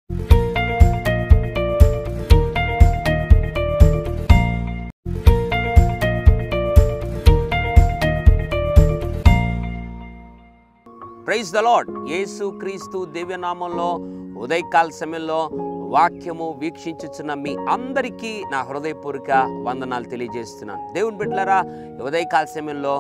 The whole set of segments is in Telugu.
Praise the lord. యేసు క్రీస్తు దివ్యనామంలో ఉదయకాల సమయంలో వాక్యము వీక్షించుచున్న మీ అందరికీ నా హృదయపూర్వక వందనాలు తెలియజేస్తున్నాను. దేవుని బిడ్డలారా, ఉదయకాల సమయంలో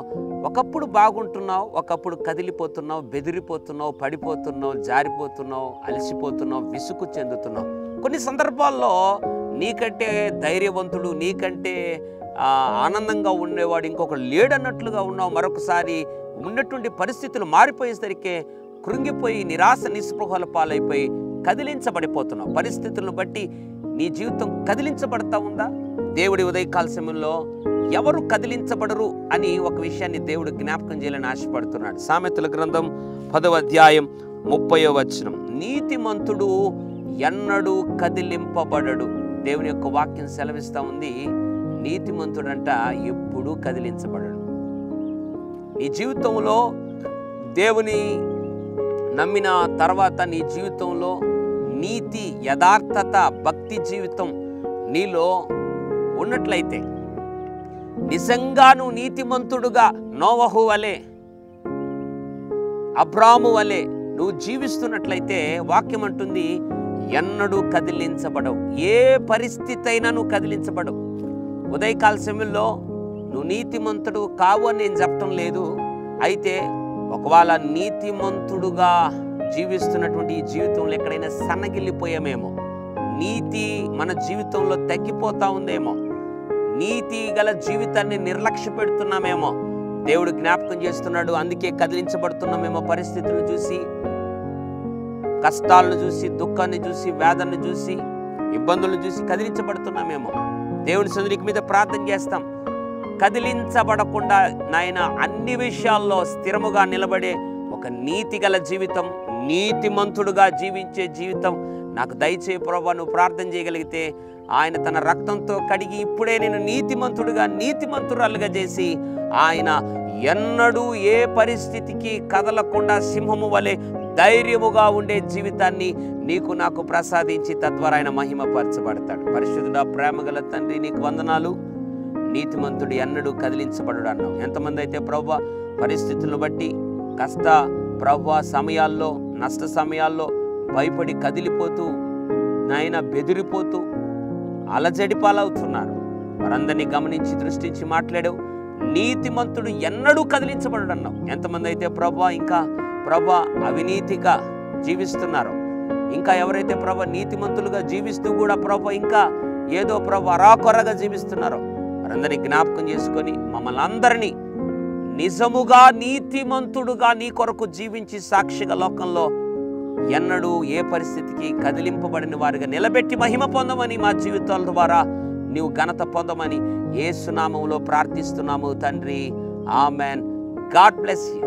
ఒకప్పుడు బాగుంటున్నావు, ఒకప్పుడు కదిలిపోతున్నావు, బెదిరిపోతున్నావు, పడిపోతున్నావు, జారిపోతున్నావు, అలసిపోతున్నావు, విసుగు చెందుతున్నావు. కొన్ని సందర్భాల్లో నీకంటే ధైర్యవంతుడు, నీకంటే ఆనందంగా ఉండేవాడు ఇంకొకరు లేడన్నట్లుగా ఉన్నావు. మరొకసారి ఉన్నటువంటి పరిస్థితులు మారిపోయేసరికి కృంగిపోయి నిరాశ నిస్పృహల పాలైపోయి కదిలించబడిపోతున్నావు. పరిస్థితులను బట్టి నీ జీవితం కదిలించబడతా ఉందా? దేవుడి ఉదయకాల సమయంలో ఎవరు కదిలించబడరు అని ఒక విషయాన్ని దేవుడు జ్ఞాపకం చేయాలని ఆశపడుతున్నాడు. సామెతల గ్రంథం 10వ అధ్యాయం 30వ వచనం, నీతిమంతుడు ఎన్నడూ కదిలింపబడడు. దేవుని యొక్క వాక్యం సెలవిస్తూ ఉంది, నీతిమంతుడంట ఎప్పుడూ కదిలించబడడు. నీ జీవితంలో దేవుని నమ్మిన తర్వాత నీ జీవితంలో నీతి, యథార్థత, భక్తి జీవితం నీలో ఉన్నట్లయితే, నిజంగా నువ్వు నీతిమంతుడుగా నోవహు వలె, అబ్రాము వలె నువ్వు జీవిస్తున్నట్లయితే వాక్యం అంటుంది ఎన్నడూ కదిలించబడవు. ఏ పరిస్థితి అయినా నువ్వు కదిలించబడవు. ఉదయకాల సమయంలో నువ్వు నీతిమంతుడు కావు అని నేను చెప్పటం లేదు. అయితే ఒకవేళ నీతిమంతుడుగా జీవిస్తున్నటువంటి ఈ జీవితంలో ఎక్కడైనా సన్నగిల్లిపోయామేమో, నీతి మన జీవితంలో తగ్గిపోతా ఉందేమో, నీతి గల జీవితాన్ని నిర్లక్ష్య పెడుతున్నామేమో దేవుడు జ్ఞాపకం చేస్తున్నాడు. అందుకే కదిలించబడుతున్నామేమో. పరిస్థితులను చూసి, కష్టాలను చూసి, దుఃఖాన్ని చూసి, వేదనను చూసి, ఇబ్బందులను చూసి కదిలించబడుతున్నామేమో. దేవుని సన్నిధి మీద ప్రార్థన చేస్తాం. కదిలించబడకుండా నాయన అన్ని విషయాల్లో స్థిరముగా నిలబడే ఒక నీతిగల జీవితం, నీతిమంతుడుగా జీవించే జీవితం నాకు దయచేయి ప్రభువా. నువ్వు ప్రార్థన చేయగలిగితే ఆయన తన రక్తంతో కడిగి ఇప్పుడే నేను నీతిమంతుడుగా, నీతిమంతురాలుగా చేసి ఆయన ఎన్నడూ ఏ పరిస్థితికి కదలకుండా సింహము వలె ధైర్యముగా ఉండే జీవితాన్ని నీకు నాకు ప్రసాదించి తద్వారా ఆయన మహిమపరచబడతాడు. పరిశుద్ధుడా, ప్రేమగల తండ్రి, నీకు వందనాలు. నీతిమంతుడు ఎన్నడూ కదిలించబడు అన్నావు. ఎంతమంది అయితే ప్రభువా పరిస్థితులను బట్టి, కష్ట ప్రభువా సమయాల్లో, నష్ట సమయాల్లో భయపడి కదిలిపోతూ, నాయన బెదిరిపోతూ అలజడి పాలవుతున్నారు, వారందరినీ గమనించి దృష్టించి మాట్లాడావు. నీతిమంతుడు ఎన్నడూ కదిలించబడు అన్నావు. ఎంతమంది అయితే ప్రభువా ఇంకా ప్రభువా అవినీతిగా జీవిస్తున్నారు, ఇంకా ఎవరైతే ప్రభువా నీతిమంతులుగా జీవిస్తూ కూడా ప్రభువా ఇంకా ఏదో ప్రభువా అరాకొరగా జీవిస్తున్నారో వారందరినీ జ్ఞాపకం చేసుకొని మమ్మల్ని అందరినీ నిజముగా నీతిమంతుడుగా నీ కొరకు జీవించి సాక్షిగా లోకంలో ఎన్నడూ ఏ పరిస్థితికి కదిలింపబడిన వారిగా నిలబెట్టి మహిమ పొందమని, మా జీవితాల ద్వారా నీవు ఘనత పొందమని యేసు నామములో ప్రార్థిస్తున్నాము తండ్రి. ఆమెన్. God bless you.